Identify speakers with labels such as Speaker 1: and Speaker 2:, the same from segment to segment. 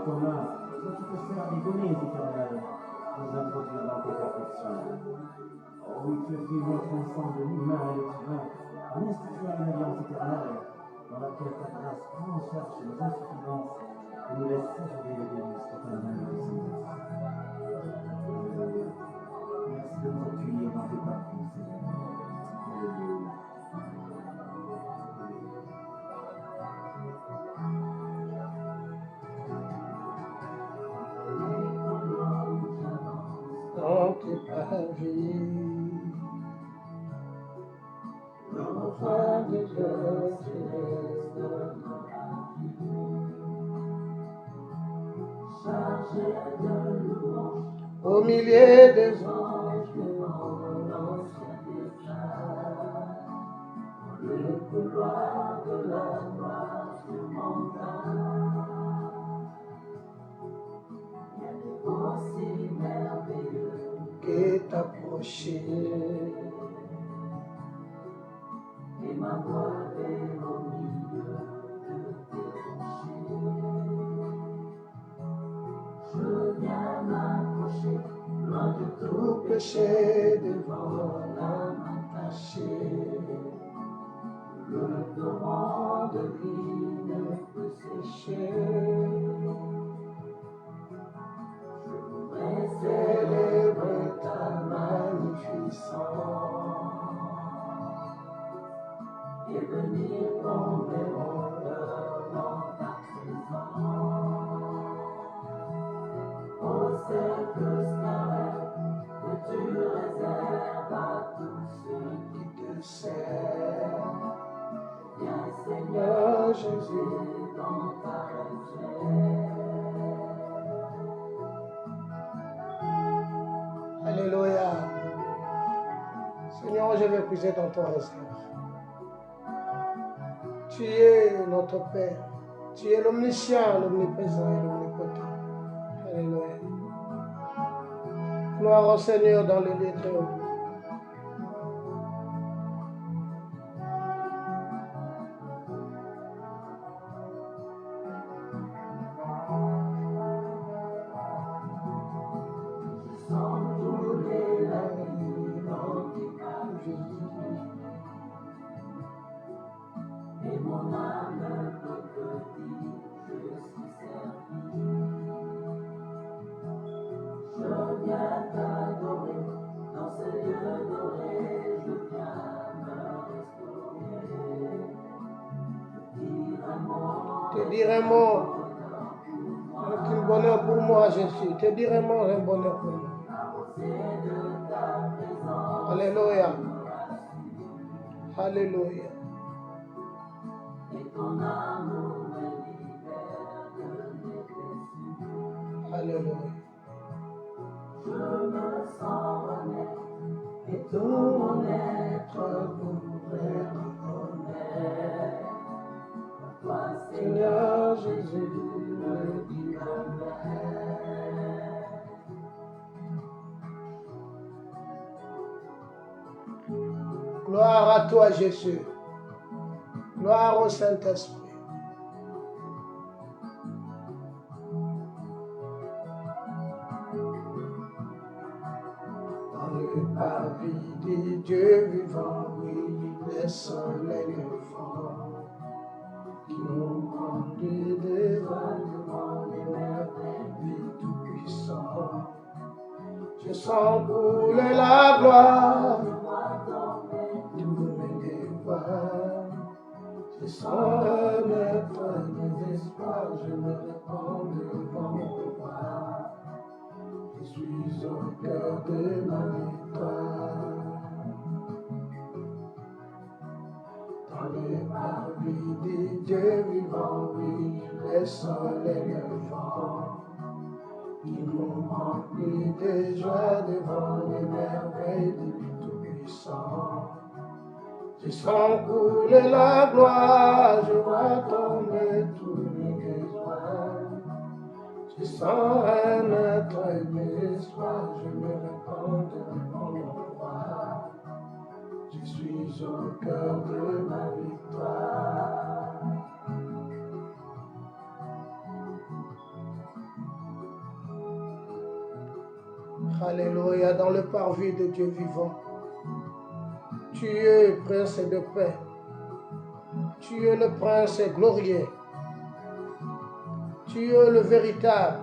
Speaker 1: commun, dont tu te sers d'égonie, Éternel, nous introduire dans tes perfections. Oh oui, tu fais mettre ensemble l'humain et le divin, en instituant une alliance éternelle, dans laquelle ta grâce prend en charge nos insuffisances et nous laisse savourer les délices de ta magnificence. Merci de nous accueillir dans tes parcours, Seigneur. Alléluia.
Speaker 2: Dans tes pavis, le refrain des cœurs célestes de la vie, chargé de louanges, au milieu des anges, devant l'ancien déclare, le couloir de la gloire surmonta. Aussi merveilleux qu'est approché, et ma voix est au milieu de tes rochers. Je viens m'approcher, loin de tout péché, devant la main cachée. Le torrent de vie ne peut sécher. Célébrer ta magnificence et venir tomber dans ta présence. Ô cercle scarlet que tu réserves à tous ceux qui te servent. Viens Seigneur Jésus dans ta réserve. Alléluia. Seigneur, je vais puiser dans ton réserve. Tu es notre Père. Tu es l'omniscient, l'omniprésent et l'omnipotent. Alléluia. Gloire au Seigneur dans les lieux très hauts. Et mon âme ne peut que dire, je suis servi. Je viens t'adorer, dans ce lieu doré, je viens me restaurer. Te dire un mot, c'est un bonheur pour moi, Jésus. Te dire un mot, c'est un bonheur pour moi. Alléluia. Alléluia. Et ton amour me libère de mes blessures. Alléluia. Je me sens honnête et tout mon être couvert de honneur. Toi, Seigneur Jésus, me dis amen. Gloire à toi, Jésus. Gloire au Saint-Esprit. Dans le parvis des dieux vivants, oui, les soleils levants, qui nous conduit devant les merveilles du Tout-Puissant. Je sens couler la gloire, tous mes devoirs. Je sens renaître mes espoirs, je me répands devant mon roi. Je suis au cœur de ma victoire. Dans les parvis des dieux vivants, oui, les soleils levants, qui nous remplissent de joie devant les merveilles du Tout-Puissant. Je sens couler la gloire, je vois tomber tous mes espoirs. Je sens renaître mes espoirs, je me répands devant mon roi. Je suis au cœur de ma victoire. Alléluia, dans le parvis de Dieu vivant. Tu es prince de paix. Tu es le prince glorieux. Tu es le véritable.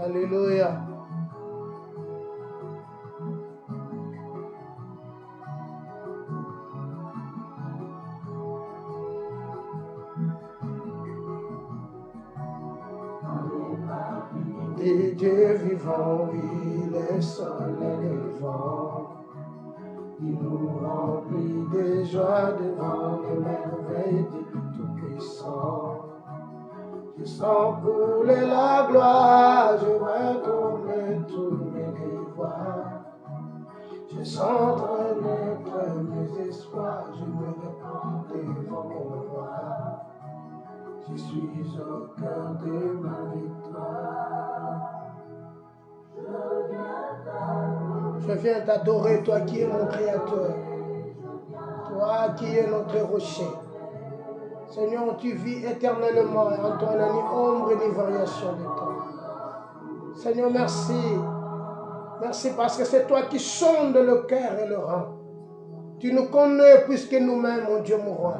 Speaker 2: Alléluia. Et Dieu vivant, oui, le soleil levant, il nous remplit de joie devant les merveilles du Tout-Puissant. Je sens couler la gloire, je vois tomber tous mes devoirs. Je sens renaître mes espoirs, je me répands devant mon roi. Je suis au cœur de ma victoire. Je viens t'adorer, toi qui es mon Créateur, toi qui es notre rocher. Seigneur, tu vis éternellement et en toi n'a ni ombre ni variation de temps. Seigneur, merci. Merci parce que c'est toi qui sondes le cœur et le rang. Tu nous connais plus que nous-mêmes, mon Dieu, mon roi.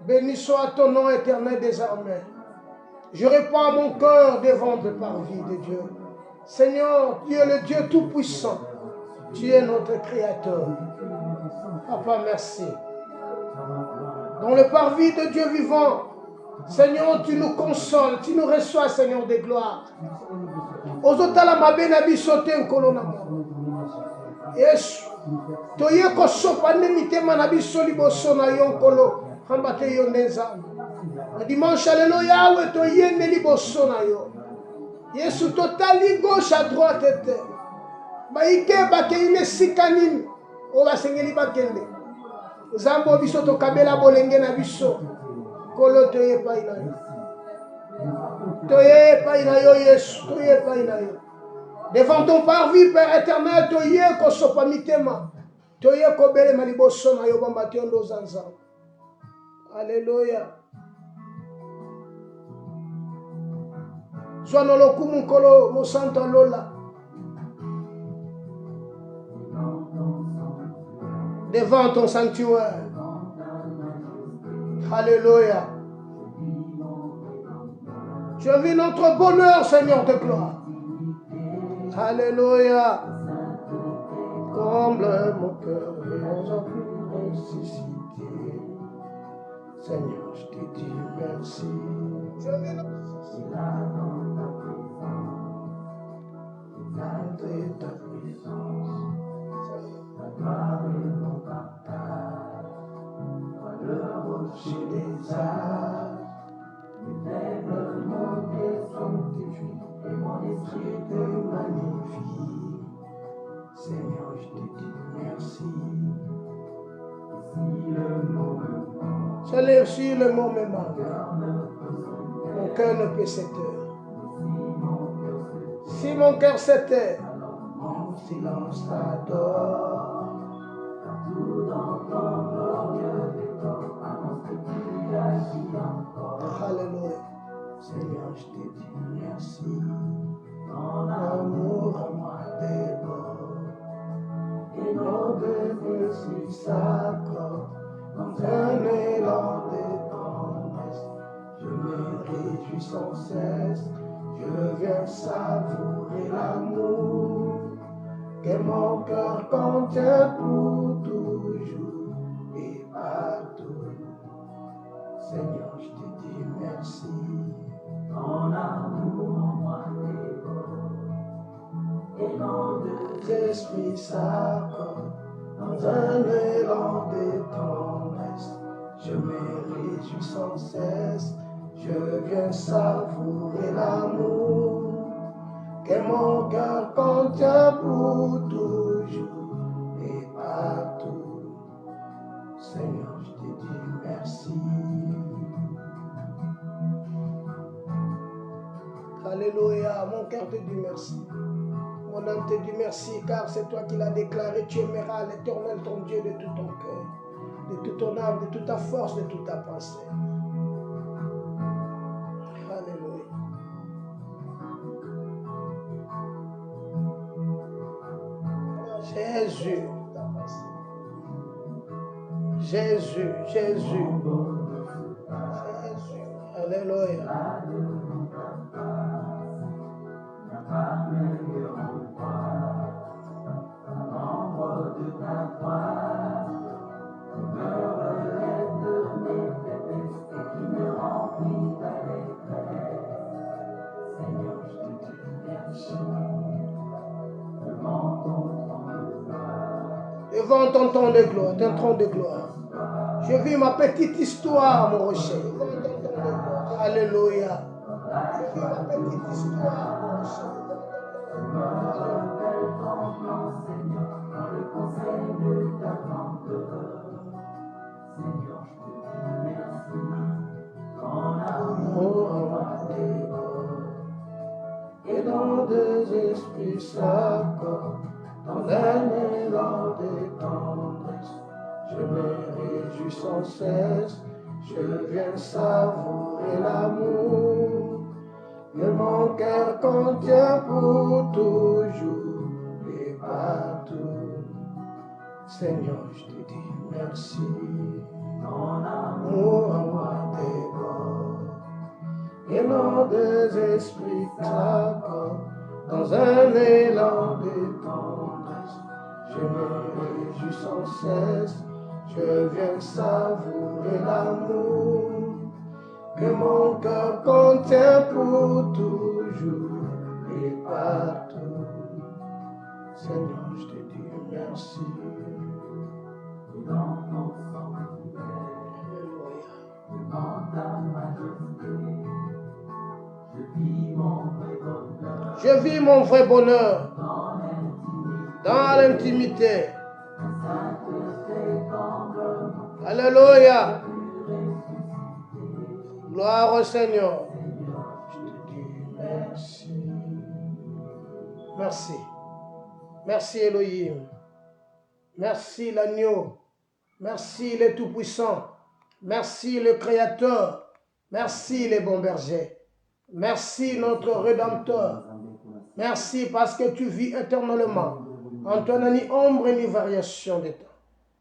Speaker 2: Béni soit ton nom éternel désormais. Je répands mon cœur devant le parvis de Dieu. Seigneur, tu es le Dieu tout-puissant. Tu es notre Créateur. Papa, merci. Dans le parvis de Dieu vivant, Seigneur, tu nous consoles, tu nous reçois, Seigneur, de gloire. Ozotala mabena bisote nkolonamo. Yesu, toye kosopa nemitema na biso liboso na yo nkolo, hambate yo nzambe. Na dimanche lelo yawe toyende liboso na yo. Yesu totali gauche à droite ete. Baike bakeine sikanini, o basengeli bakende. Zambo biso tokabela bolenge na biso. Kolo toye pa ina yo. Toye pa ina yo Yesu, toye pa ina yo. Devant ton parvis, Père éternel, toye kosopa mitema. Toye kobele maliboso na yo bamba tiondo zanza. Alléluia. Sois lokumu kolo mo santo lola. Devant ton sanctuaire. Alléluia. Tu as vu notre bonheur, Seigneur de gloire. Alléluia. Comble mon cœur et aujourd'hui ressuscité. Seigneur, je te dis merci. Tu as vu notre de ta puissance. Ta gloire et mon partage. Le rocher des âges. Mon Dieu sanctifie et mon esprit te magnifie. Seigneur, je te dis merci. Si le mot me manque, mon cœur ne peut s'éteindre. Si mon cœur s'éteint, mon silence t'adore. Tout dans ton glorieux décor, annonce que tu agis encore. Alléluia. Seigneur, je te dis merci. Ton amour à moi déborde. Et nos deux esprits s'accordent dans un élan de tendresse. Je me réjouis sans cesse. Je viens savourer l'amour que mon cœur contient pour toujours et partout. Seigneur, je te dis merci. Ton amour en moi déborde et nos deux esprits s'accordent dans un élan de tendresse. Je me réjouis sans cesse. Je viens savourer l'amour que mon cœur contient pour toujours et partout. Seigneur, je te dis merci. Alléluia, mon cœur te dit merci. Mon âme te dit merci car c'est toi qui l'as déclaré. Tu aimeras l'Éternel ton Dieu de tout ton cœur, de toute ton âme, de toute ta force, de toute ta pensée. Alléluia. Jésus. Jésus, Jésus. Jésus. Alléluia. Devant ton trône de gloire, ton trône de gloire. Je vis ma petite histoire, mon rocher. Devant ton trône de gloire. Alléluia. Je vis ma petite histoire, mon rocher. Et dans des esprits s'accordent, dans un élan de tendresse, je me réjouis sans cesse, je viens savourer l'amour que mon cœur contient pour toujours et partout. Seigneur, je te dis merci, ton amour en moi déborde. Et non des esprits s'accordent dans un élan de tendresse. Je me réjouis sans cesse, je viens savourer l'amour que mon cœur contient pour toujours et partout. Seigneur, je te dis merci. Dans ton sanctuaire, devant ta majesté, je vis mon vrai bonheur dans l'intimité. Alléluia. Gloire au Seigneur. Je te dis merci. Merci. Merci Elohim. Merci l'agneau. Merci le Tout-Puissant. Merci le Créateur. Merci les bons bergers. Merci notre Rédempteur. Merci parce que tu vis éternellement. En toi n'a ni ombre ni variation de temps.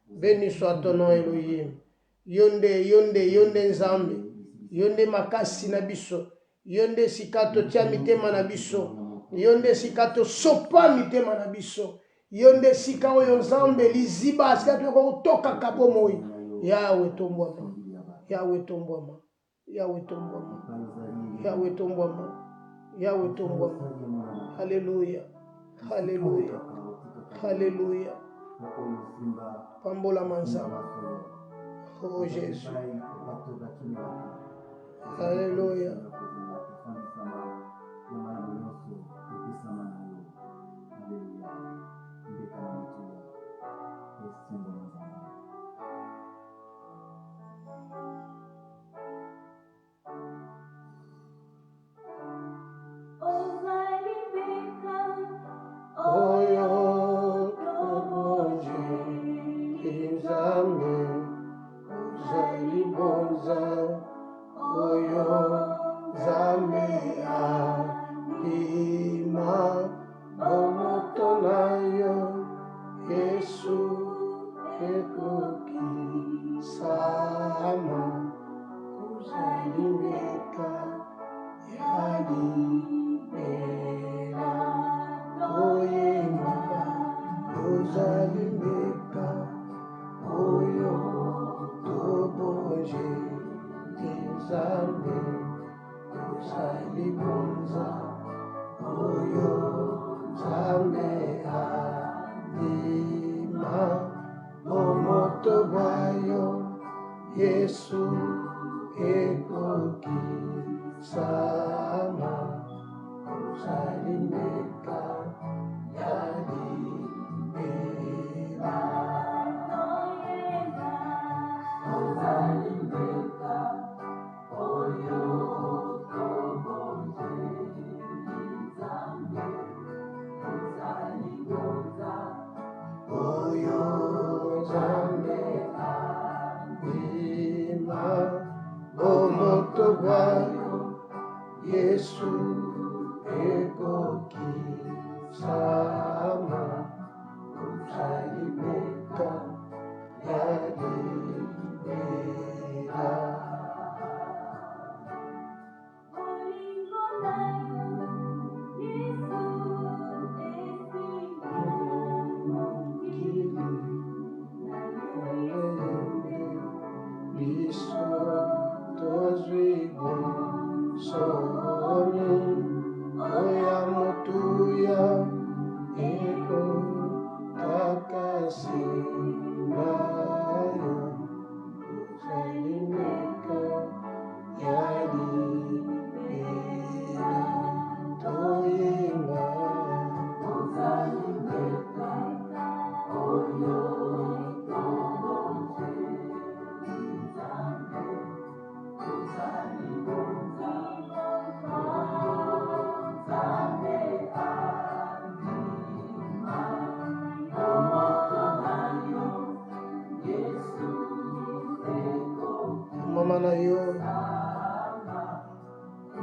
Speaker 2: Béni soit ton nom Elohim. Yonde nzambe. Yonde makasi na biso. Yonde sikato tia mitema na biso. Yonde sikato sopa mitema na biso. Yonde sika oyo nzambe liziba sikato kotoka kabomoi. Yawe tombwama. Yawe tombwama. Yahweh tombwama. Yahweh tombwama. Yahweh tombwama. Alléluia. Alléluia. Alléluia. Pambola manzama. Oh Jésus. Alléluia.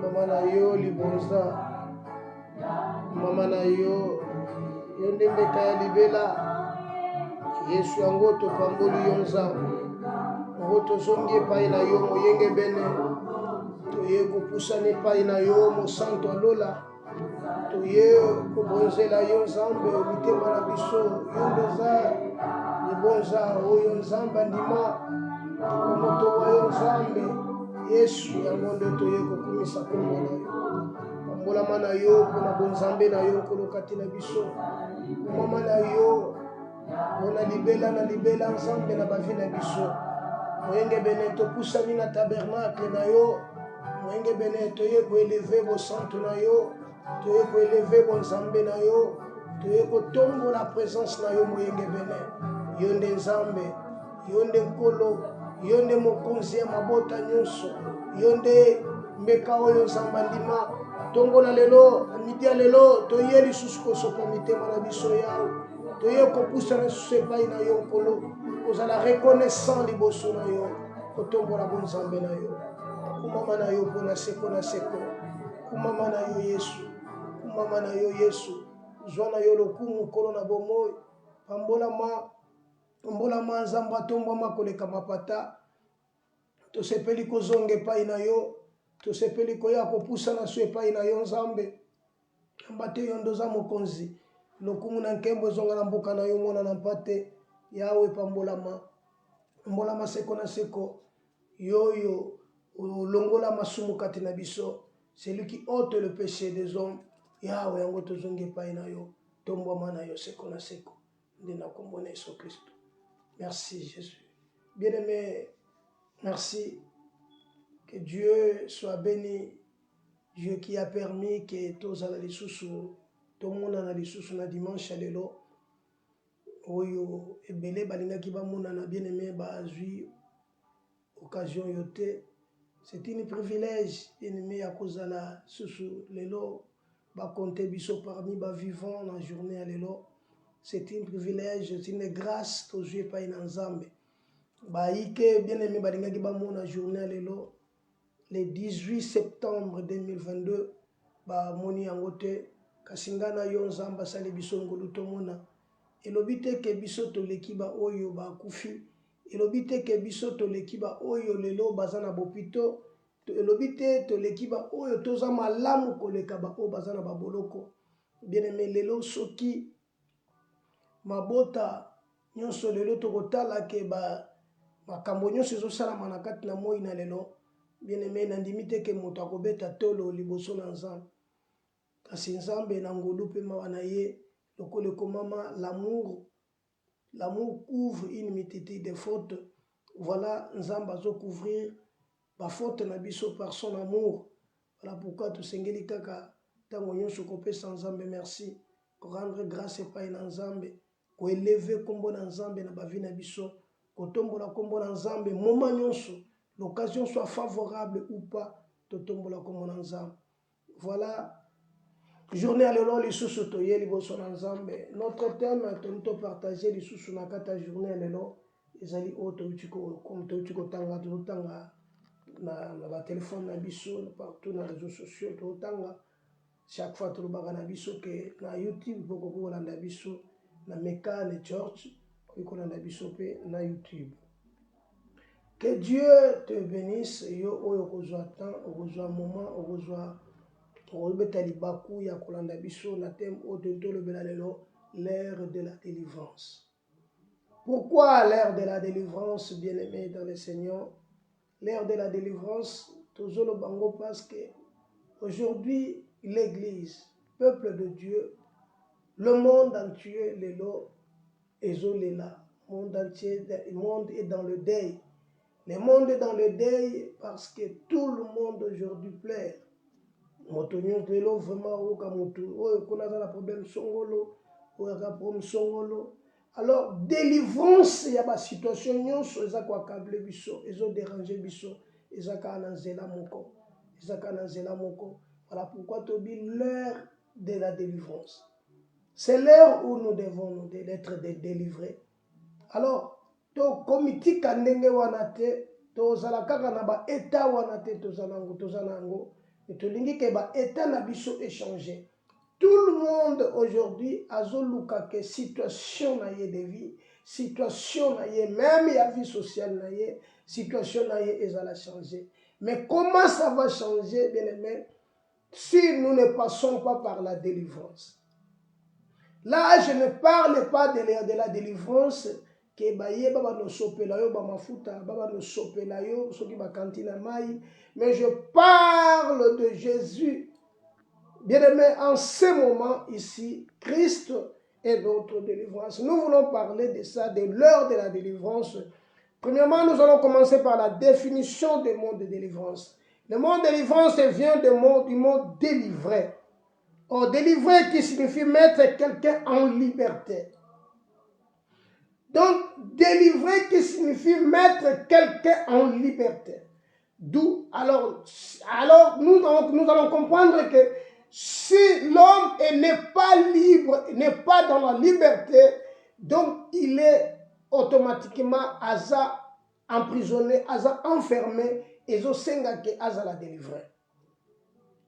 Speaker 2: Mama na yo libonza, mama na yo nde mbeka ya libela. Yesu yango topamboli yo nzambe, ngo tozongi epai na yo moyenge bene, toye kopusana epai na yo mosantu alola, toye kobonzela yo nzambe mitema na biso. Yo ndoza libonza oyo nzambe andima moto wa yo nzambe Yesu yango nde toye kokumisa kombo na yo. Pambolama na yo mpona bonzambe na yo nkolo kati na biso. Komama na yo mpona libela nzambe na bavi na biso. Moyenge bene topusani na tabernacle na yo, moyenge bene toye koeleve bosantu na yo, toye koeleve bonzambe na yo, toye kotombola présence na yo moyenge bene. Yo nde nzambe, yo nde nkolo, yo nde mokonzi ya mabota nyonso, yo nde mbeka oyo nzambe andima. Tongo na lelo midi ya lelo toye lisusu kosopa mitema na biso yawe, toye kopusana lisusu epai na yo nkolo, kozala reconnaissant liboso na yo, kotombola bonzambe na yo. Kumama na yo mpona seko na seko, kumama na yo Yesu, kumama na yo Yesu. Zwa na yo lokumu nkolo na bomoi, pambolama nzambe atombwama koleka mapata. Tosepeli kozonga epai na yo, tosepeli koya kopusana so epai na yo nzambe. Mbate yo ndoza mokonzi, lokumu na nkembo ezonga na mboka na yo mona na mpate. Yawe pambolama seko na seko, yoyo longola masumu kati na biso. Celui qui ôte le péché des hommes, Yawe yango tozonga epai na yo, tombwama na yo seko na seko. Nde na kombo na Yesu Kristo. Merci Jésus. Bien-aimé, merci. Que Dieu soit béni. Dieu qui a permis que tozala lisusu, tomona lisusu na dimanche lelo. Oyo ebele balingaki bamona na bien-aimé bazwi occasion yote. C'est un privilège bien-aimé ya kozala susu lelo ba compter biso parmi ba vivants na journée à lelo. C'est un privilège, c'est une grâce tozwi pa ina nzambe. Ba ike bien-aimé balingaki bamona journée à lelo. Le 18 septembre 2022, ba moni yango te, kasingana yo nzamba sali biso ngolu tomona. Elobi te ke biso toleki ba oyo ba kufi, elobi te ke biso toleki ba oyo lelo baza na bopito, elobi te toleki ba oyo toza malamu koleka ba oyo baza na baboloko. Bien-aimé lelo soki mabota nyonso lelo tokotala ke ba makambo nyonso ezosalama na kati na moi na lelo. Bien-aimé, nandimi te ke moto akobeta tolo liboso na nzambe. Kasi nzambe na ngolu pe mawa na ye, lokolo ekomama l'amour couvre une multitude de fautes. Voilà, nzambe azo couvrir ba faute na biso par son amour. Voilà pourquoi tosengeli kaka tango nyonso kopesa nzambe merci, ko rendre grâce epai na nzambe, ko élever kombo na nzambe na bavi na biso, ko tombola kombo na nzambe moment nyonso. L'occasion soit favorable ou pas, totombola kombo na nzambe. Voilà, journée à lelo lisusu toye liboso na nzambe. Notre thème to partager lisusu na kata journée à lelo ezali o to tanga na ba téléphone na biso partout na réseaux sociaux to tanga chaque fois to baga na biso ke na YouTube poko ko landa biso na Mekane Church ko landa biso pe na YouTube. Que Dieu te bénisse, yo oyo kozwa temps, okozwa moment, okozwa L'ère de la délivrance. Pourquoi l'ère de la délivrance, bien-aimés dans le Seigneur? L'ère de la délivrance, toujours le bango, parce que aujourd'hui, l'Église, peuple de Dieu, le monde entier, les lots, et là, le monde entier, le monde est dans le deuil. Le monde est dans le deuil parce que tout le monde aujourd'hui pleure. Alors, délivrance, il y a des situations qui sont accablées, ils ont dérangé, ils ont voilà pourquoi tu dis l'heure de la délivrance. C'est l'heure où nous devons être délivrés. Alors, to comité kandenge wanate, to zalakaka na ba état wanate to zanango, et to lingi ke ba état na biso échangé. Tout le monde aujourd'hui a zoluka que situation na ye de vie, situation na ye même ya vie sociale na ye, situation na ye ezala changer. Mais comment ça va changer, bien aimé, si nous ne passons pas par la délivrance? Là, je ne parle pas de la délivrance que baye baba no sopela yo ba mafuta baba no sopela yo soki ba kantina mai, mais je parle de Jésus. Bien-aimé, en ce moment ici, Christ est notre délivrance. Nous voulons parler de ça, de l'heure de la délivrance. Premièrement, nous allons commencer par la définition du mot de délivrance. Le mot délivrance vient du mot délivré. Or, délivrer qui signifie mettre quelqu'un en liberté. Donc, délivrer qui signifie mettre quelqu'un en liberté. D'où, alors nous allons comprendre que si l'homme n'est pas libre, n'est pas dans la liberté, donc il est automatiquement emprisonné, enfermé, et je la délivrer.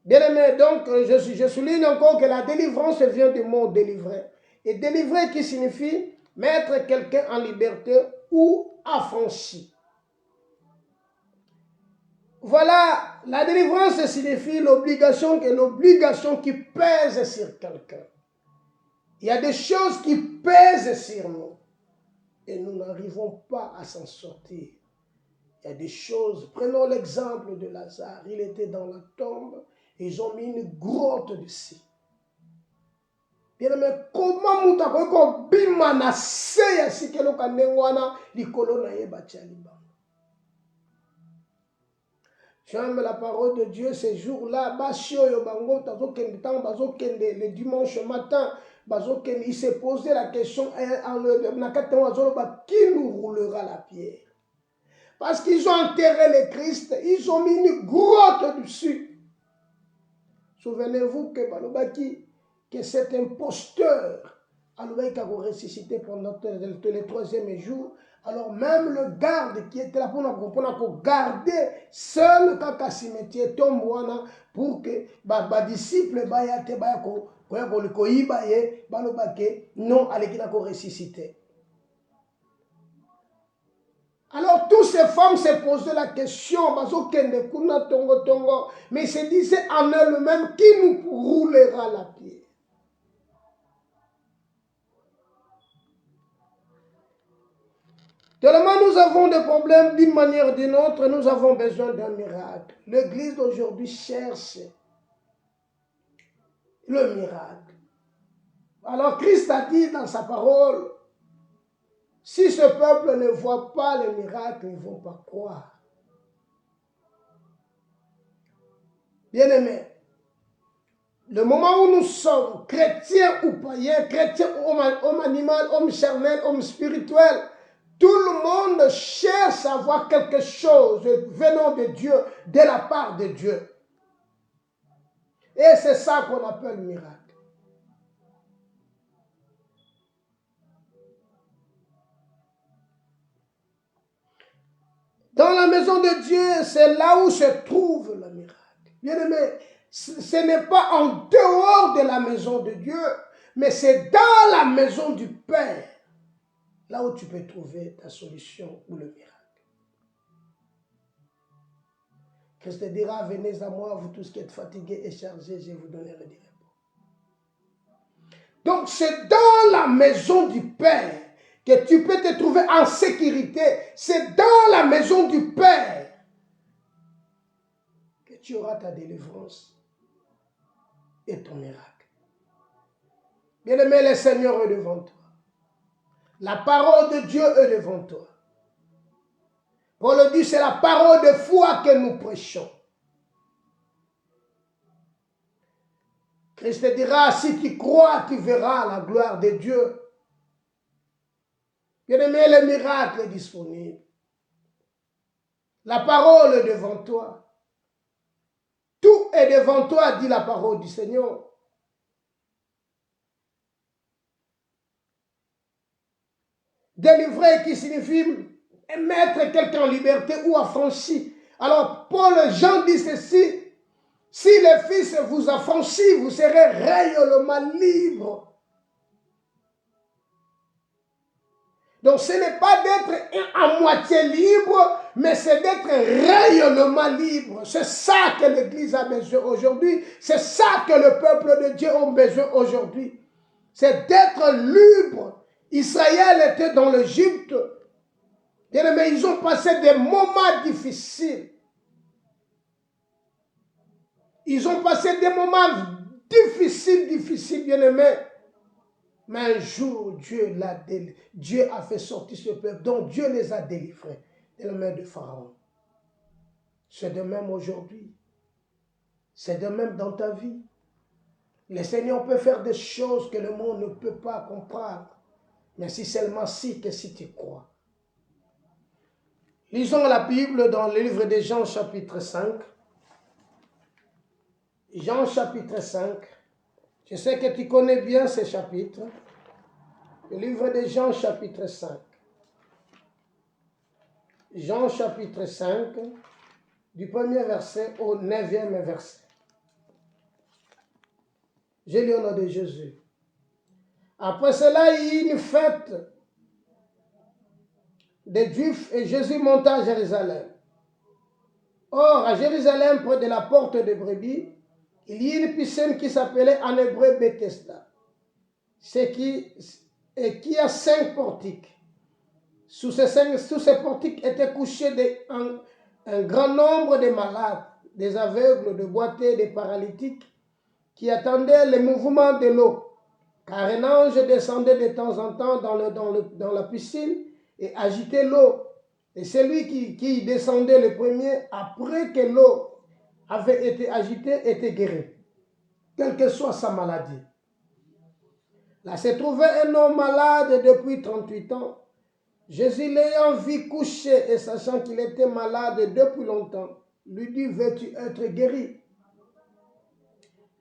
Speaker 2: Bien aimé, donc je souligne encore que la délivrance vient du mot délivrer. Et délivrer qui signifie mettre quelqu'un en liberté ou affranchi. Voilà, la délivrance signifie l'obligation qui pèse sur quelqu'un. Il y a des choses qui pèsent sur nous et nous n'arrivons pas à s'en sortir. Il y a des choses, prenons l'exemple de Lazare, il était dans la tombe. Ils ont mis une grotte dessus. Bien aimé, comment moutako bima na seya sikelo kanengwana likolo na ye batialiba. J'aime la parole de Dieu ces jours-là. Basio yo bango tazo kende temps bazo kende le dimanche matin bazo kende il s'est posé la question qui nous roulera la pierre? Parce qu'ils ont enterré le Christ, ils ont mis une grotte dessus. Souvenez-vous que Balobaki, que cet imposteur a ressuscité pendant le troisième jour. Alors même le garde qui était là pour garder seul kaka cimetière tombouana pour que les disciples non allez ressusciter. Alors, toutes ces femmes se posaient la question, mais ils se disaient en elles-mêmes, qui nous roulera la pierre? Tellement nous avons des problèmes d'une manière ou d'une autre, nous avons besoin d'un miracle. L'Église d'aujourd'hui cherche le miracle. Alors, Christ a dit dans sa parole, si ce peuple ne voit pas le miracle, ils ne vont pas croire. Bien-aimés, le moment où nous sommes, chrétiens ou païens, chrétiens, homme animal, homme charnel, homme spirituel, tout le monde cherche à voir quelque chose venant de Dieu, de la part de Dieu. Et c'est ça qu'on appelle miracle. Dans la maison de Dieu, c'est là où se trouve le miracle. Bien-aimé, ce n'est pas en dehors de la maison de Dieu, mais c'est dans la maison du Père, là où tu peux trouver ta solution ou le miracle. Christ dira, venez à moi, vous tous qui êtes fatigués et chargés, je vous donnerai du repos. Donc c'est dans la maison du Père que tu peux te trouver en sécurité. C'est dans la maison du Père que tu auras ta délivrance et ton miracle. Bien-aimé, le Seigneur est devant toi. La parole de Dieu est devant toi. Paul dit, c'est la parole de foi que nous prêchons. Christ dira, si tu crois, tu verras la gloire de Dieu. Bien-aimé, le miracle est disponible. La parole est devant toi. Tout est devant toi, dit la parole du Seigneur. Délivrer qui signifie mettre quelqu'un en liberté ou affranchi. Alors Paul, Jean dit ceci, si le Fils vous affranchit, vous serez réellement libre. Donc ce n'est pas d'être à moitié libre, mais c'est d'être réellement libre. C'est ça que l'Église a besoin aujourd'hui. C'est ça que le peuple de Dieu a besoin aujourd'hui. C'est d'être libre. Israël était dans l'Égypte. Mais ils ont passé des moments difficiles. Ils ont passé des moments difficiles, bien-aimés. Mais un jour, Dieu a fait sortir ce peuple, dont Dieu les a délivrés de la main de Pharaon. C'est de même aujourd'hui. C'est de même dans ta vie. Le Seigneur peut faire des choses que le monde ne peut pas comprendre. Mais si seulement si tu crois. Lisons la Bible dans le livre de Jean chapitre 5. Jean chapitre 5. Je sais que tu connais bien ce chapitre. Le livre de Jean chapitre 5. Jean chapitre 5, du premier verset au 9e verset. Je lis au nom de Jésus. Après cela, il y eut une fête des Juifs et Jésus monta à Jérusalem. Or, à Jérusalem, près de la porte de Brebis, il y eut une piscine qui s'appelait en hébreu Bethesda, qui a 5 portiques. Sous ces portiques étaient couchés un grand nombre de malades, des aveugles, de boiteux, des paralytiques, qui attendaient le mouvement de l'eau. Car un ange descendait de temps en temps dans la piscine et agitait l'eau. Et celui qui descendait le premier, après que l'eau avait été agitée, était guéri, quelle que soit sa maladie. Là se trouvait un homme malade depuis 38 ans. Jésus l'ayant vu couché et sachant qu'il était malade depuis longtemps, lui dit, veux-tu être guéri?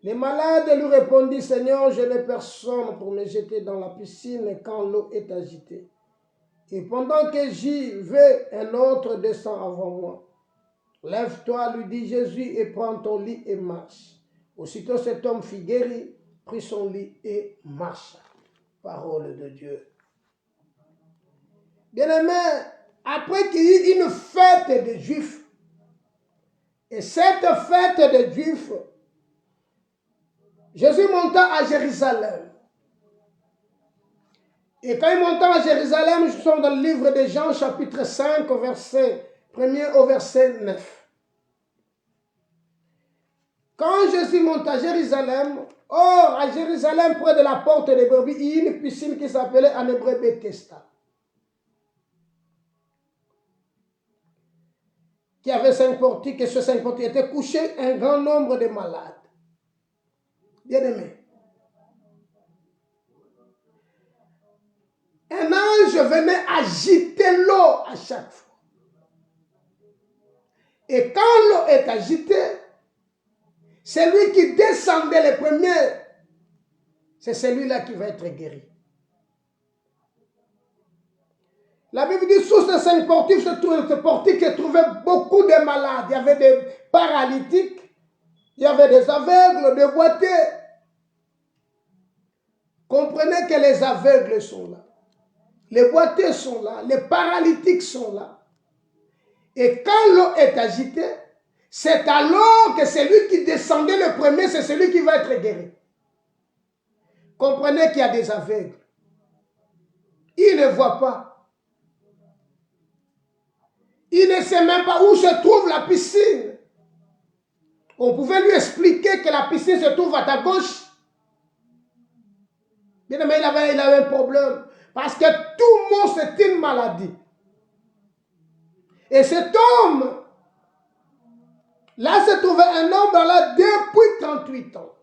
Speaker 2: Les malades lui répondit, Seigneur, je n'ai personne pour me jeter dans la piscine quand l'eau est agitée. Et pendant que j'y vais, un autre descend avant moi. Lève-toi, lui dit Jésus, et prends ton lit et marche. Aussitôt cet homme fut guéri, prit son lit et marcha. Parole de Dieu. Bien-aimé, après qu'il y ait une fête des Juifs, et cette fête des Juifs, Jésus monta à Jérusalem. Et quand il monta à Jérusalem, nous sommes dans le livre de Jean, chapitre 5, verset 1er au verset 9. Quand Jésus monta à Jérusalem, or à Jérusalem, près de la porte de Brebis, il y a une piscine qui s'appelait en hébreu Bethesda, qui avait 5 portiques, et sur 5 portiques était couché un grand nombre de malades. Bien-aimés, un ange venait agiter l'eau à chaque fois. Et quand l'eau est agitée, celui qui descendait le premier, c'est celui-là qui va être guéri. La Bible dit, sous ces 5 portiques, ce portique se trouvait beaucoup de malades. Il y avait des paralytiques, il y avait des aveugles, des boiteux. Comprenez que les aveugles sont là. Les boiteux sont là, les paralytiques sont là. Et quand l'eau est agitée, c'est alors que celui qui descendait le premier, c'est celui qui va être guéri. Comprenez qu'il y a des aveugles. Ils ne voient pas. Ils ne savent même pas où se trouve la piscine. On pouvait lui expliquer que la piscine se trouve à ta gauche. Bien aimé, il avait un problème. Parce que tout le monde, c'est une maladie. Et cet homme, là se trouvait un homme là depuis 38 ans.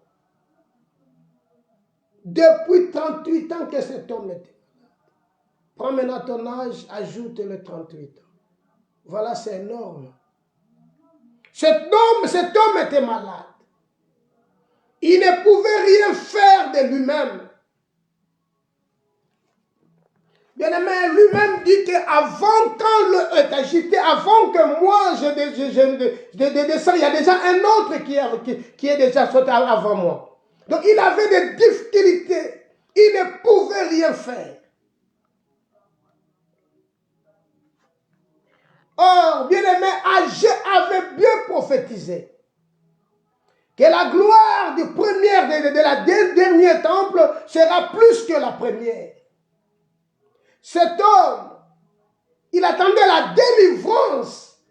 Speaker 2: Depuis 38 ans que cet homme était. Prends maintenant ton âge, ajoute le 38 ans. Voilà, c'est énorme. Cet homme était malade. Il ne pouvait rien faire de lui-même. Bien-aimé, lui-même dit qu'avant, quand l'eau est agitée, avant que moi je descends, il y a déjà un autre qui est déjà sauté avant moi. Donc il avait des difficultés. Il ne pouvait rien faire. Or, bien-aimé, Agé avait bien prophétisé que la gloire du premier, de la dernier temple sera plus que la première. Cet homme, il attendait la délivrance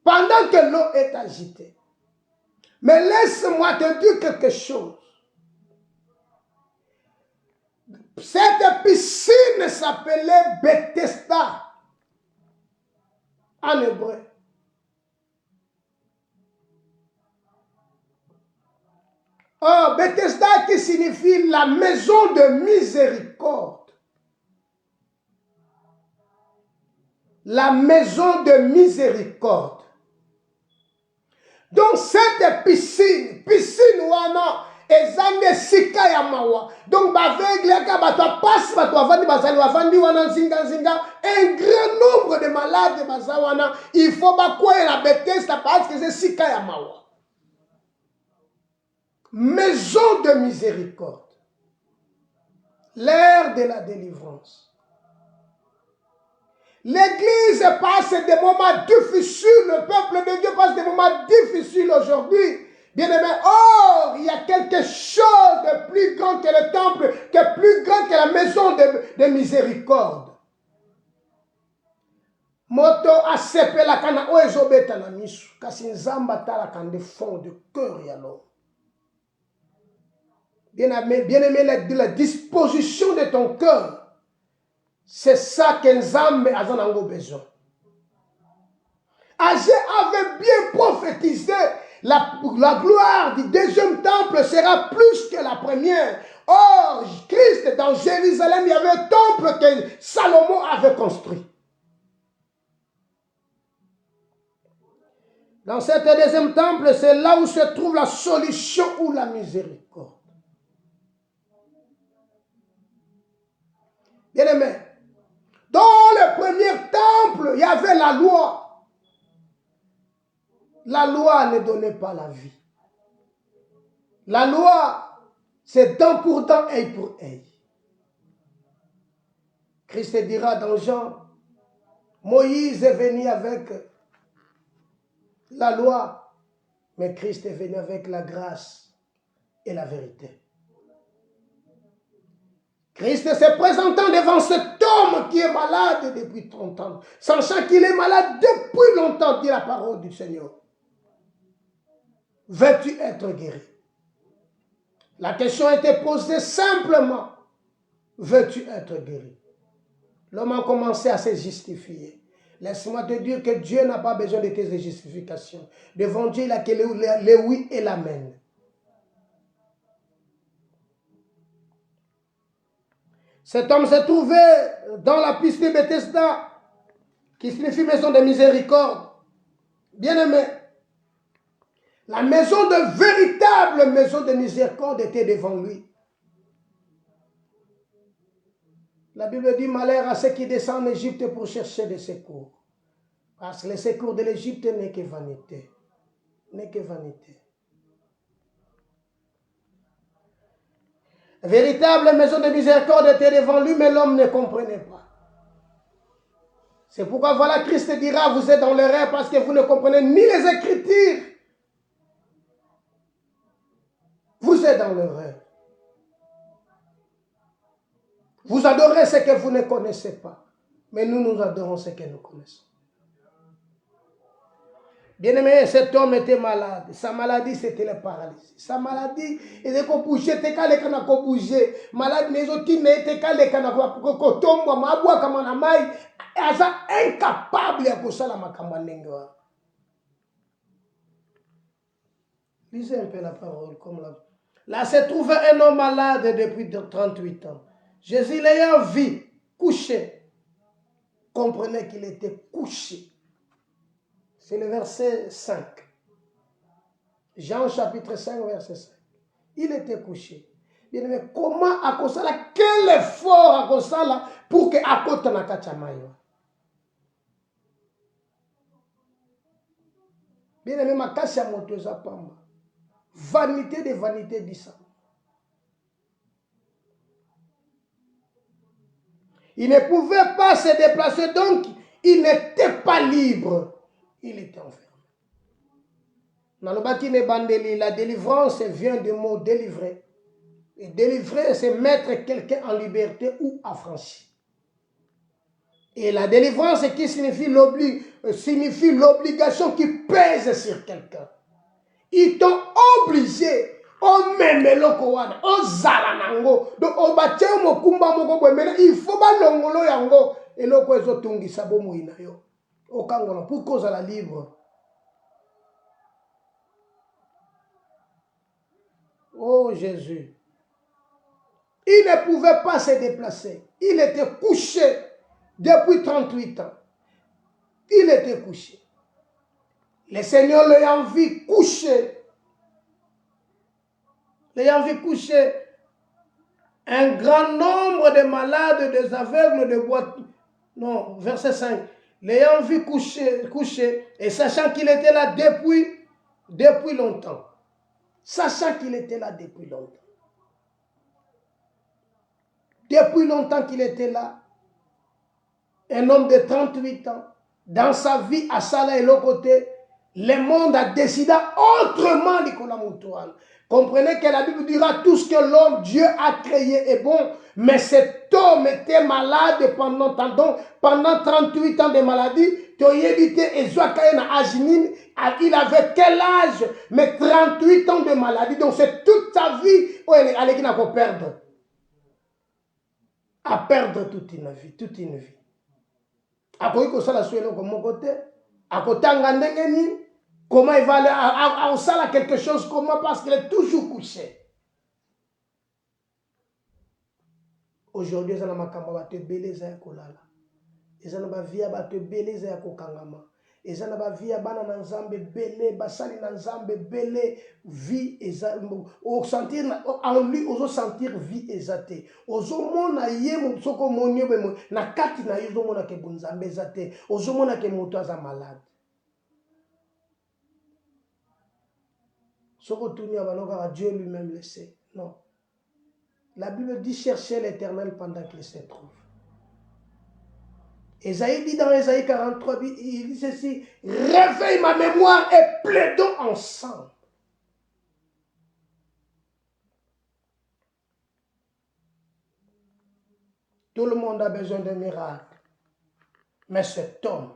Speaker 2: pendant que l'eau est agitée. Mais laisse-moi te dire quelque chose. Cette piscine s'appelait Bethesda en hébreu. Oh, Bethesda qui signifie la maison de miséricorde. La maison de miséricorde. Donc cette piscine wana ezande sika ya mawa. Donc baveugle ka bato passe bato avandi bazali avandi wana zinga un grand nombre de malades bazawana, il faut bakwa la Bethesda parce que c'est sika ya mawa. Maison de miséricorde. L'ère de la délivrance. L'Église passe des moments difficiles, le peuple de Dieu passe des moments difficiles aujourd'hui. Bien-aimé, or, il y a quelque chose de plus grand que le temple, que plus grand que la maison de miséricorde. Moto asepe la kana oezobeta na misu, kasi nzamba tala kande fond de cœur ya l'homme. Bien-aimé, la disposition de ton cœur, c'est ça que Nzambe a besoin. Agé avait bien prophétisé la gloire du deuxième temple sera plus que la première. Or, Christ, dans Jérusalem, il y avait un temple que Salomon avait construit. Dans ce deuxième temple, c'est là où se trouve la solution ou la miséricorde. Bien-aimé, dans le premier temple, il y avait la loi. La loi ne donnait pas la vie. La loi, c'est dent pour dent, œil pour œil. Christ dira dans Jean, Moïse est venu avec la loi, mais Christ est venu avec la grâce et la vérité. Christ se présentant devant cet homme qui est malade depuis 30 ans, sachant qu'il est malade depuis longtemps, dit la parole du Seigneur. Veux-tu être guéri? La question était posée simplement. Veux-tu être guéri? L'homme a commencé à se justifier. Laisse-moi te dire que Dieu n'a pas besoin de tes justifications. Devant Dieu, il a que les oui et l'amen. Cet homme s'est trouvé dans la piste de Bethesda, qui signifie maison de miséricorde. Bien-aimé, la maison de véritable maison de miséricorde était devant lui. La Bible dit malheur à ceux qui descendent en Égypte pour chercher des secours. Parce que le secours de l'Égypte n'est que vanité. N'est que vanité. La véritable maison de miséricorde était devant lui, mais l'homme ne comprenait pas. C'est pourquoi voilà, Christ dira, vous êtes dans l'erreur parce que vous ne comprenez ni les Écritures, êtes dans l'erreur. Vous adorez ce que vous ne connaissez pas. Mais nous adorons ce que nous connaissons. Bien-aimé, cet homme était malade. Sa maladie, c'était la paralysie. Sa maladie, il était bouger, il était calé quand il bouger. Malade, les autres, il était calé quand il tombe, mabwa comme un amai. Il est incapable de faire la makambanenga. Lisez un peu la parole comme là. Là se trouvait un homme malade depuis 38 ans. Jésus l'ayant vu couché, comprenait qu'il était couché. C'est le verset 5. Jean chapitre 5, verset 5. Il était couché. Bien aimé, comment à cause là, quel effort à cause là pour que à côté na kachamayo. Bien aimé, ma kacha moto za pamba. Vanité de vanité d'Issa. Il ne pouvait pas se déplacer, donc il n'était pas libre. Il était enfermé. La délivrance vient du mot délivrer. Et délivrer, c'est mettre quelqu'un en liberté ou affranchi. Et la délivrance qui signifie l'obligation qui pèse sur quelqu'un. Ils t'ont obligé. Il faut pas l'ongolo yango. Et l'oko ezotungi sabo muina yo. Okangola pour cause à la libre. Oh Jésus. Il ne pouvait pas se déplacer. Il était couché depuis 38 ans. Il était couché. Le Seigneur l'ayant vu couché. L'ayant vu couché. Un grand nombre de malades, des aveugles, de boîtes. Non, verset 5. L'ayant vu couché, et sachant qu'il était là depuis longtemps. Sachant qu'il était là depuis longtemps. Depuis longtemps qu'il était là. Un homme de 38 ans. Dans sa vie, à Sala et l'autre côté, le monde a décidé autrement, Nicolas Moutouane. Comprenez que la Bible dira tout ce que l'homme, Dieu a créé est bon. Mais cet homme était malade pendant 38 ans de maladie. Il avait quel âge? Mais 38 ans de maladie. Donc c'est toute sa vie où elle allait perdre. À perdre toute une vie. Toute une vie. À quoi il ça sur mon côté? À côté comment il va aller à ça quelque chose comment parce qu'il est toujours couché. Aujourd'hui, ils ont te beleza ya kolala. Ils ont via ba te beleza ya kokangama. Ils ont via bana na nzambe belé basali na nzambe belé vie au sentir en lui ozo sentir vie ezate. Ozo mona ye soko monyo be na kati na yo mona ke bunzambe ezate. Ozo mona ke moto aza malade. Soko tunia baloka Dieu lui-même le sait. Non. La Bible dit chercher l'Éternel pendant qu'il se trouve. Esaïe dit dans Esaïe 43, il dit ceci, réveille ma mémoire et plaidons ensemble. Tout le monde a besoin d'un miracle. Mais cet homme,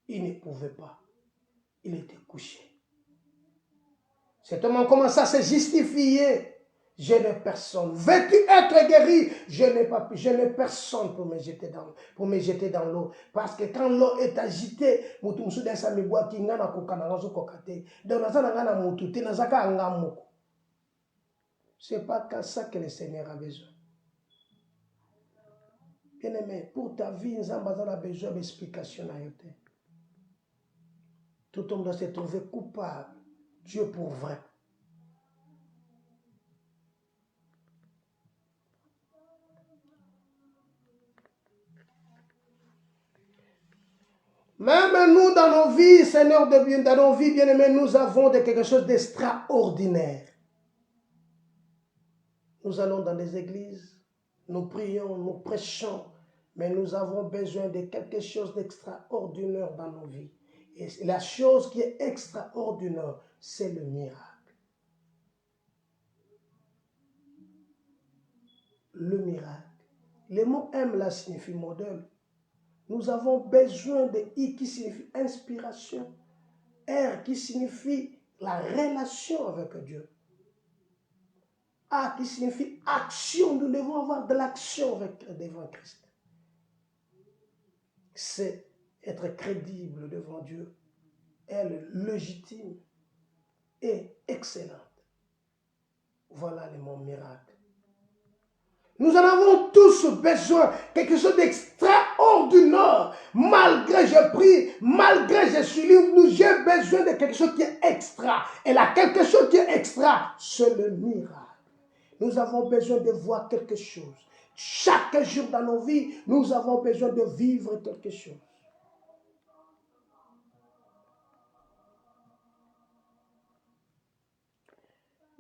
Speaker 2: il ne pouvait pas. Il était couché. Cet homme a commencé à se justifier. Je n'ai personne. Veux-tu être guéri? Je n'ai personne pour me jeter dans l'eau. Parce que quand l'eau est agitée, c'est pas qu'à ça que le Seigneur a besoin. Bien-aimé, pour ta vie, nous avons besoin d'explication. Tout homme doit se trouver coupable. Dieu pour vrai. Même nous, dans nos vies, Seigneur de bien, dans nos vies, bien-aimés, nous avons quelque chose d'extraordinaire. Nous allons dans les églises, nous prions, nous prêchons, mais nous avons besoin de quelque chose d'extraordinaire dans nos vies. Et la chose qui est extraordinaire, c'est le miracle. le miracle. Le mot M là signifie modèle. Nous avons besoin de I qui signifie inspiration. R qui signifie la relation avec Dieu. A qui signifie action. Nous devons avoir de l'action devant Christ. C'est être crédible devant Dieu. Elle légitime et excellente. Voilà les mots miracles. Nous en avons tous besoin, quelque chose d'extraordinaire. Malgré je prie, malgré je suis libre, j'ai besoin de quelque chose qui est extra. Et là, quelque chose qui est extra, c'est le miracle. Nous avons besoin de voir quelque chose. Chaque jour dans nos vies, nous avons besoin de vivre quelque chose.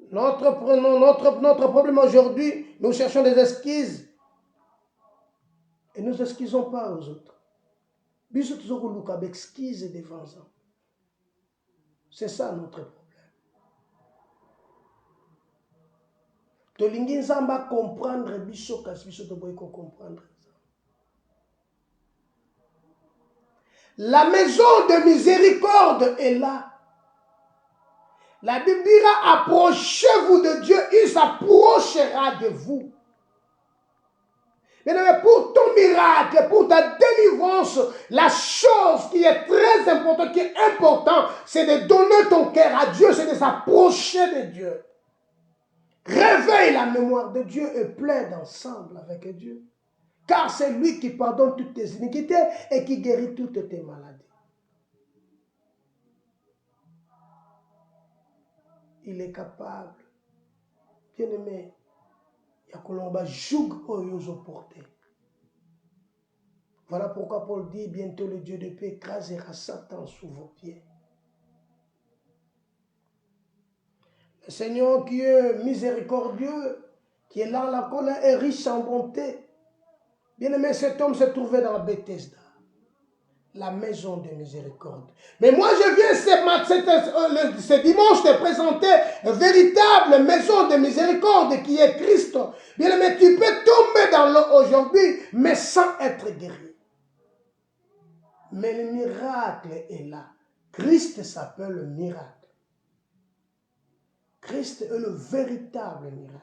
Speaker 2: Notre problème aujourd'hui, nous cherchons des excuses et nous n'excusons pas aux autres. C'est ça notre problème. Tolingi nzamba comprendre biso kasi biso to boy comprendre. La maison de miséricorde est là. La Bible dira, approchez-vous de Dieu, il s'approchera de vous. Mais pour ton miracle, pour ta délivrance, la chose qui est très importante, qui est importante, c'est de donner ton cœur à Dieu, c'est de s'approcher de Dieu. Réveille la mémoire de Dieu et plaide ensemble avec Dieu. Car c'est lui qui pardonne toutes tes iniquités et qui guérit toutes tes maladies. Il est capable. Bien-aimé, Yakolomba joug aux portés. Voilà pourquoi Paul dit, bientôt le Dieu de paix écrasera Satan sous vos pieds. Le Seigneur qui est miséricordieux, qui est là, la colère est riche en bonté. Bien-aimé, cet homme se trouvait dans Bethesda, la maison de miséricorde. Mais moi, je viens ce dimanche te présenter une véritable maison de miséricorde qui est Christ. Bien-aimé, tu peux tomber dans l'eau aujourd'hui, mais sans être guéri. Mais le miracle est là. Christ s'appelle le miracle. Christ est le véritable miracle.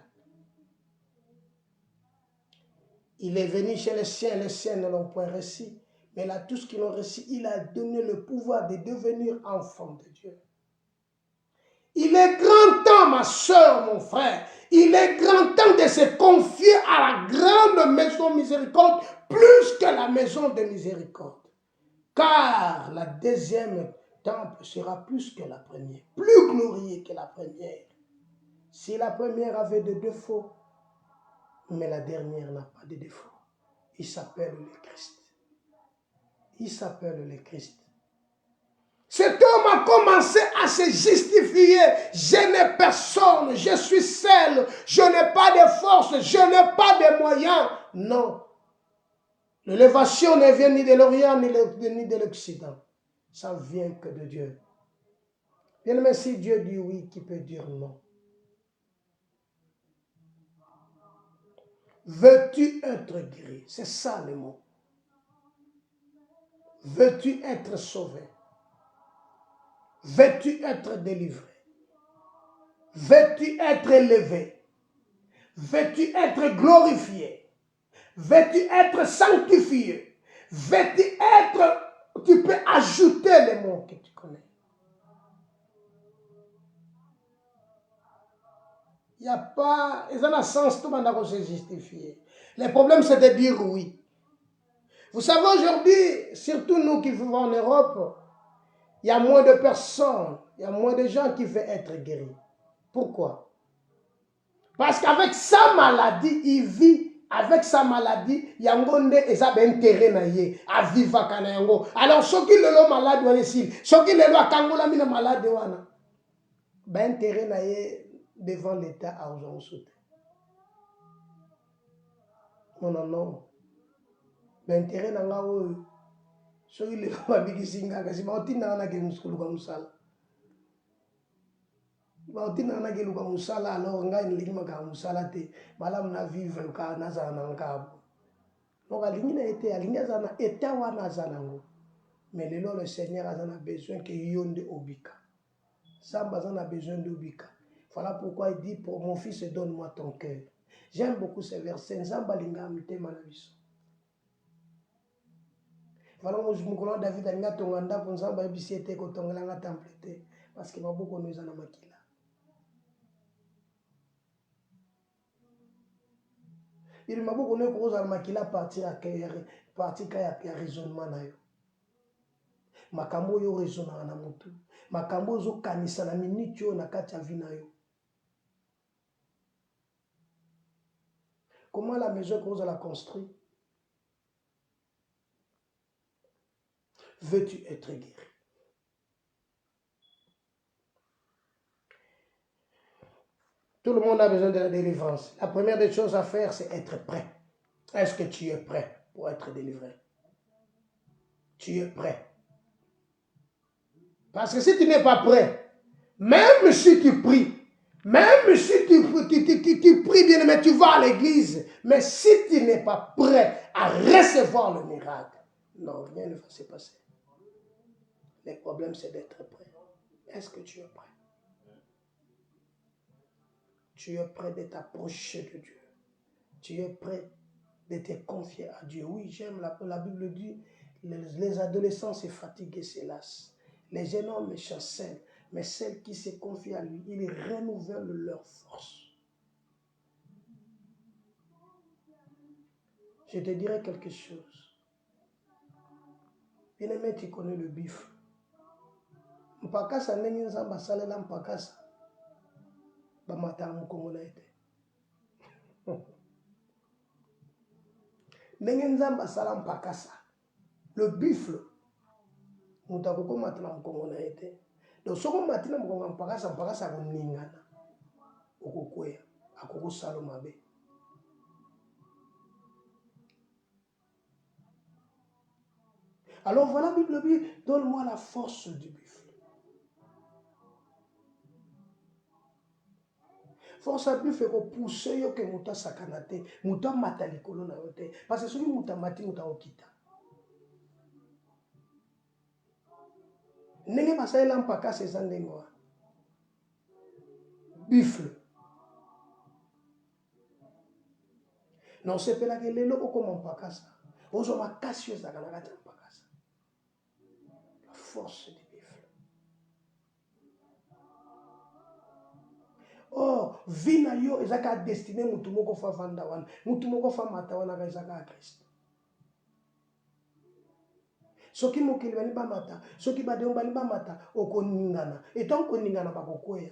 Speaker 2: Il est venu chez les siens ne l'ont point reçu. Mais là, tous qui l'ont reçu, il a donné le pouvoir de devenir enfant de Dieu. Il est grand temps, ma soeur, mon frère. Il est grand temps de se confier à la grande maison miséricorde plus que la maison de miséricorde. Car la deuxième temple sera plus que la première, plus glorieux que la première. Si la première avait des défauts, mais la dernière n'a pas de défauts. Il s'appelle le Christ. Il s'appelle le Christ. Cet homme a commencé à se justifier. Je n'ai personne, je suis seul, je n'ai pas de force, je n'ai pas de moyens. Non. L'élévation ne vient ni de l'Orient ni de l'Occident. Ça vient que de Dieu. Bien aimé, si Dieu dit oui, qui peut dire non? Veux-tu être guéri? C'est ça le mot. Veux-tu être sauvé? Veux-tu être délivré? Veux-tu être élevé? Veux-tu être glorifié? Veux-tu être sanctifié? Veux-tu être... Tu peux ajouter les mots que tu connais. Il n'y a pas... Ils ont un sens, tout le monde a se justifier. Le problème, c'est de dire oui. Vous savez, aujourd'hui, surtout nous qui vivons en Europe, il y a moins de personnes, il y a moins de gens qui veulent être guéris. Pourquoi? Parce qu'avec sa maladie, il vit. Avec sa maladie, il y a un intérêt à vivre à Kanayango. Alors, ceux qui sont malades, ceux qui sont malades, ben intérêt devant l'État à aujourd'hui. Non, non. Ben intérêt n'a pas ceux qui sont malades, Bautina na ke luka musala alors nga ni lingima ka musala te malam na vivre ka naza na ngabo. Donc alingi na été alingi za na état wana za nango. Mais le Seigneur a besoin que yonde obika. Samba a besoin d'obika. Voilà pourquoi il dit pour mon fils donne-moi ton cœur. J'aime beaucoup ce verset. Nzamba linga mite manabiso. Voilà mon David alinga tonganda pour nzamba ebisiete ko tongela temple parce que maboko nous en makila. Il m'a beaucoup donné pour aux makila partir à ya raisonnement na yo. Makambo yo raisonnement na mutu. Makambo zo kanisa na minute yo na kati ya vie na yo. Comment la maison que vous allez construire? Veux-tu être guéri? Tout le monde a besoin de la délivrance. La première des choses à faire, c'est être prêt. Est-ce que tu es prêt pour être délivré? Tu es prêt. Parce que si tu n'es pas prêt, même si tu pries, même si tu pries bien, mais tu vas à l'église, mais si tu n'es pas prêt à recevoir le miracle, non, rien ne va se passer. Le problème, c'est d'être prêt. Est-ce que tu es prêt? Tu es prêt de t'approcher de Dieu. Tu es prêt de te confier à Dieu. Oui, j'aime la Bible dit, les adolescents se fatiguent et se lassent. Les jeunes hommes chancellent, mais celles qui se confient à lui, il renouvelle leur force. Je te dirai quelque chose. Bien-aimé, tu connais le bif. Mpakasa ndenge nzamba salela mpakasa. Bamata mukongo na ete. Ndenge nzamba sala mpakasa. Le buffle. Mutakoko matana mukongo na ete. Donc soko matina mukongo mpakasa koningana. Okokwea. Akoko salo mabe. Alors voilà, la Bible dit, donne-moi la force du buffle. Force à buffle ko pousser yo ke muta sakanate, muta matalikolo na yote. Parce que soki muta mati muta okita. Nenge basalela mpaka seza ndengo. Buffle. Non sepela ke lelo okoma mpaka sa. Ozo makasi yo zakana kati mpaka sa. La force du buffle. Oh, vina yo ezaka destiné mutu moko fa vanda wana, mutu moko fa mata wana ka ezaka a Christ. Soki mokili bani ba mata, soki ba deon bani ba mata, okoningana. Et tant koningana ba kokoya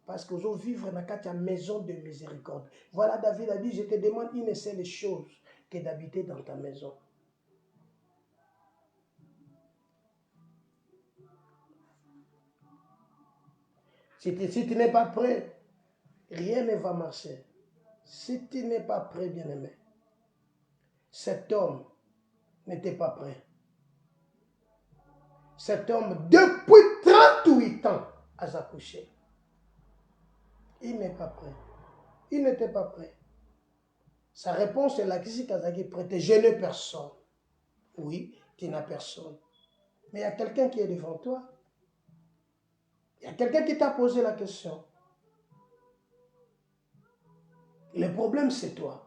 Speaker 2: parce que vous vivre dans la maison de miséricorde. Voilà, David a dit, je te demande une seule chose, que d'habiter dans ta maison. Si tu n'es pas prêt, rien ne va marcher. Si tu n'es pas prêt, bien-aimé, cet homme n'était pas prêt. Cet homme, depuis 38 ans, a accouché. Il n'est pas prêt. Il n'était pas prêt. Sa réponse est là, qui est prêt? Je n'ai personne. Oui, tu n'as personne. Mais il y a quelqu'un qui est devant toi. Il y a quelqu'un qui t'a posé la question. Le problème, c'est toi.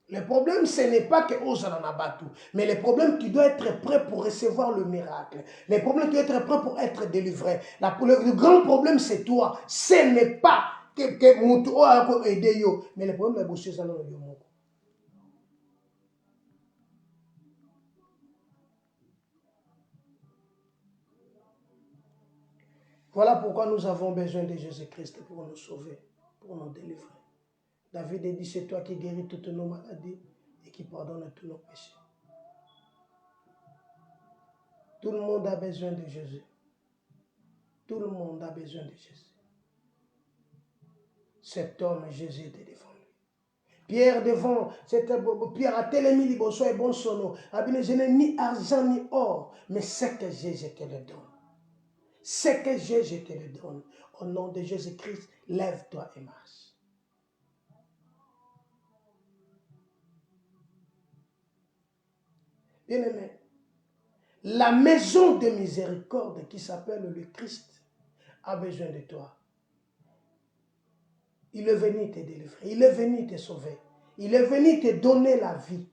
Speaker 2: Le problème, ce n'est pas que Ozanabatu, mais le problème, tu dois être prêt pour recevoir le miracle. Le problème, tu dois être prêt pour être délivré. Le grand problème, c'est toi. Ce n'est pas que Moutou a aidé yo, mais le problème, c'est que voilà pourquoi nous avons besoin de Jésus-Christ pour nous sauver, pour nous délivrer. David a dit, c'est toi qui guéris toutes nos maladies et qui pardonne tous nos péchés. Tout le monde a besoin de Jésus. Tout le monde a besoin de Jésus. Cet homme, Jésus était devant lui. Pierre devant, Pierre a tellement dit, et bon sono. Je n'ai ni argent ni or, mais ce que j'ai, je te le donne.
Speaker 3: Ce que j'ai, je te le donne. Au nom de Jésus-Christ, lève-toi et marche. Bien-aimé, la maison de miséricorde qui s'appelle le Christ a besoin de toi. Il est venu te délivrer, il est venu te sauver, il est venu te donner la vie.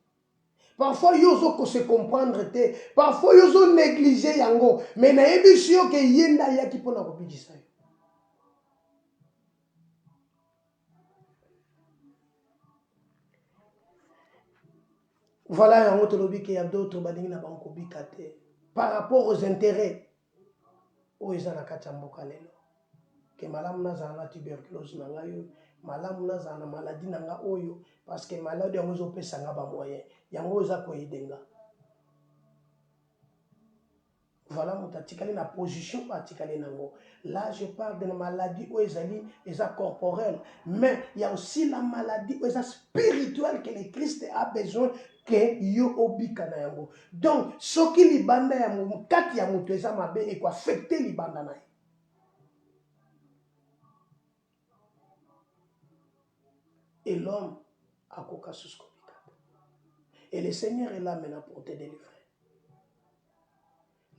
Speaker 3: Parfois, il faut se comprendre, parfois, il faut négliger yango, mais il y a des choses qui yenda yaki pour la robidisa. Voilà, il y a d'autres qui par rapport aux intérêts, où ils ont la kachamboka lelo. Que malamu naza na tuberculose nanga yo, malamu naza na maladie nanga oyo, parce que maladie yango ezopesa nga ba moyen, yango eza koyedenga. Voilà, mutatikali na position batikali nango. Là, je parle de la maladie où ils ont corporelle, mais il y a aussi la maladie où ils spirituelle que le Christ a besoin que yo obika na yango. Donc, ce qui libanda ya mu kati ya mutu eza mabe et quoi affecter libanda na. Et l'homme a kokasuscopika. Et le Seigneur est là maintenant pour te délivrer.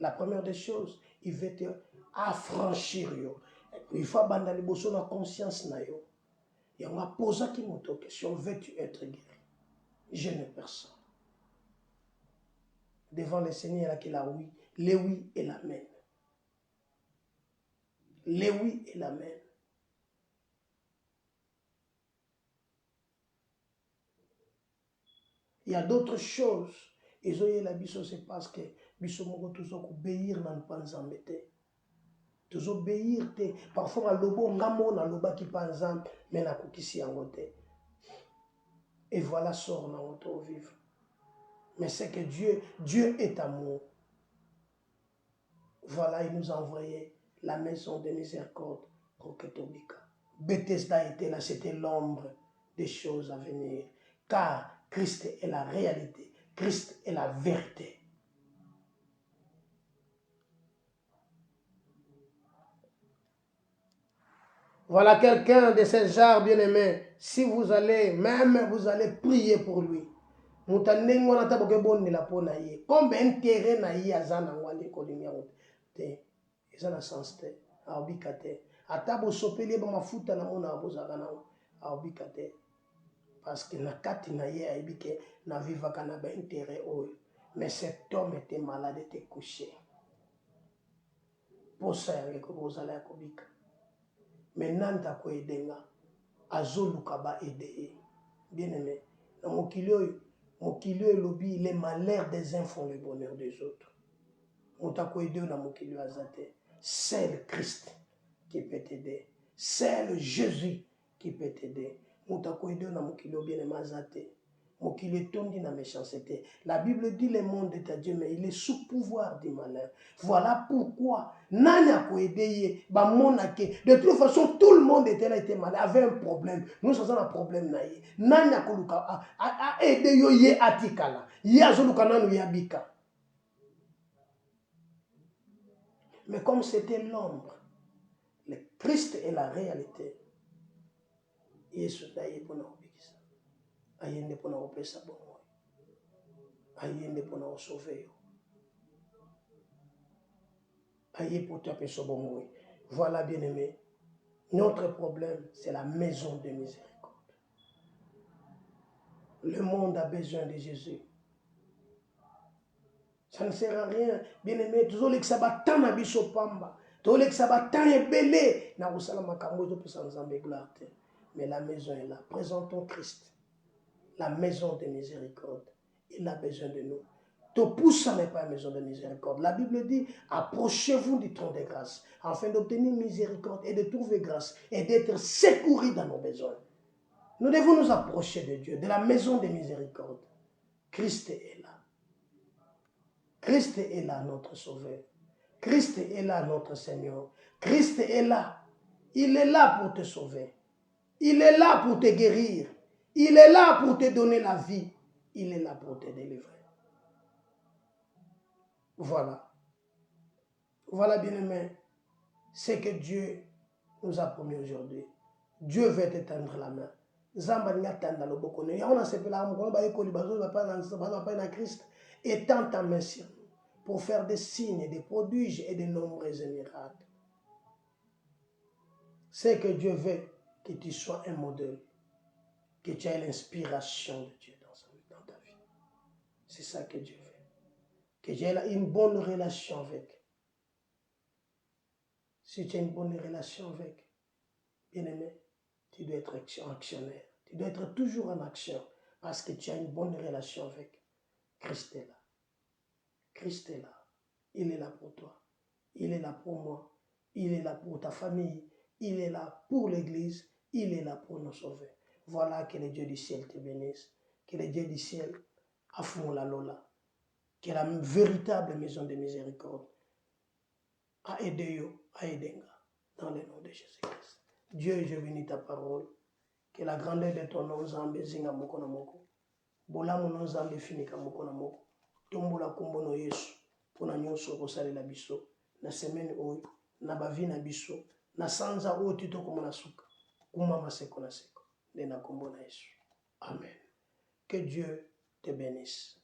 Speaker 3: La première des choses, il veut te affranchir. Il faut abandonner la conscience. Et on va poser la question, veux-tu être guéri? Je ne personne. Devant le Seigneur, il y a oui, les oui et l'amen. Les oui et l'amen. Il y a d'autres choses. Et la biso, c'est parce que biso moko toujours obéir dans le panzam. Toujours obéir. Parfois, lobo ngamo na loba qui panzam, mais na kokisi angote. Et voilà sort dans notre vivre. Mais c'est que Dieu est amour. Voilà, il nous a envoyé la maison de miséricorde pour Ketobika. Bethesda était là, c'était l'ombre des choses à venir. Car Christ est la réalité. Christ est la vérité. Voilà quelqu'un de ces genres bien-aimés. Si vous allez, même vous allez prier pour lui. Combien intérêt na ye azana ngwali kolinga te. Eza na sens te. Aobika te. Ata bosopeli ba mafuta na mona bozaka na aobika te. Parce que na kati na ye aibike na vivaka na ba intérêt oyo. Mais cet homme était malade, était couché. Pour ça, il y a kobika. Maintenant, il y a edenga. Azoluka ba ede. Bien aimé. Dans mon kilio et lobby, les malheurs des uns font le bonheur des autres. On t'a aidé dans mon kilio azate. C'est le Christ qui peut t'aider. C'est le Jésus qui peut t'aider. On t'a aidé dans mon kilio bien aimé azate. Mon kilio tondi dans méchanceté. La Bible dit le monde est à Dieu, mais il est sous pouvoir du malheur. Voilà pourquoi Nanya ko aidé ba monake. De toute façon, tout le monde était là, était malade, avait un problème. Nous avons un problème naïe. Nanya ko luka a aidé yo ye atikala. Ya zoluka nanu yabika. Mais comme c'était l'ombre, le Christ est la réalité. Yesu daye pona obikisa. Ayende pona opesa bon. Ayende pona sauver. Aïe pour taper ce bon mot. Voilà, bien aimé. Notre problème, c'est la maison de miséricorde. Le monde a besoin de Jésus. Ça ne sert à rien. Bien aimé, toujours les sabatans na biso pamba. Toujours les sabatans est belé. Na usala makambo pour sans gloire. Mais la maison est là. Présentons Christ. La maison de miséricorde. Il a besoin de nous. Tout pousse n'est pas une maison de miséricorde. La Bible dit, approchez-vous du trône de grâce, afin d'obtenir miséricorde et de trouver grâce et d'être secourus dans nos besoins. Nous devons nous approcher de Dieu, de la maison de miséricorde. Christ est là. Christ est là, notre Sauveur. Christ est là, notre Seigneur. Christ est là. Il est là pour te sauver. Il est là pour te guérir. Il est là pour te donner la vie. Il est là pour te délivrer. Voilà. Voilà, bien aimé. ce que Dieu nous a promis aujourd'hui. Dieu veut te tendre la main. Christ, étends ta main sur nous pour faire des signes, des prodiges et de nombreux miracles. C'est que Dieu veut que tu sois un modèle, que tu aies l'inspiration de Dieu dans ta vie. C'est ça que Dieu veut. Que tu aies une bonne relation avec. Si tu as une bonne relation avec, bien-aimé, tu dois être actionnaire. Tu dois être toujours en action parce que tu as une bonne relation avec. Christ est là. Christ est là. Il est là pour toi. Il est là pour moi. Il est là pour ta famille. Il est là pour l'Église. Il est là pour nous sauver. Voilà, que le Dieu du ciel te bénisse. Que le Dieu du ciel affonde la lola. Que la véritable maison de miséricorde a aidé yo, a aidé nga. Dans le nom de Jésus-Christ. Dieu, je bénis ta parole. Que la grandeur de ton nom, Zambé, zinga moko na moko. Bolamu no Zambé finika moko na moko. Tombola kombo no Yesu. Pona nyonso kosalela biso. Na semaine oyo, na bavi na biso. Na sanza oyo tito komona suka. Kuma maseko na seko. Nde na kombo na Yesu. Amen. Que Dieu te bénisse.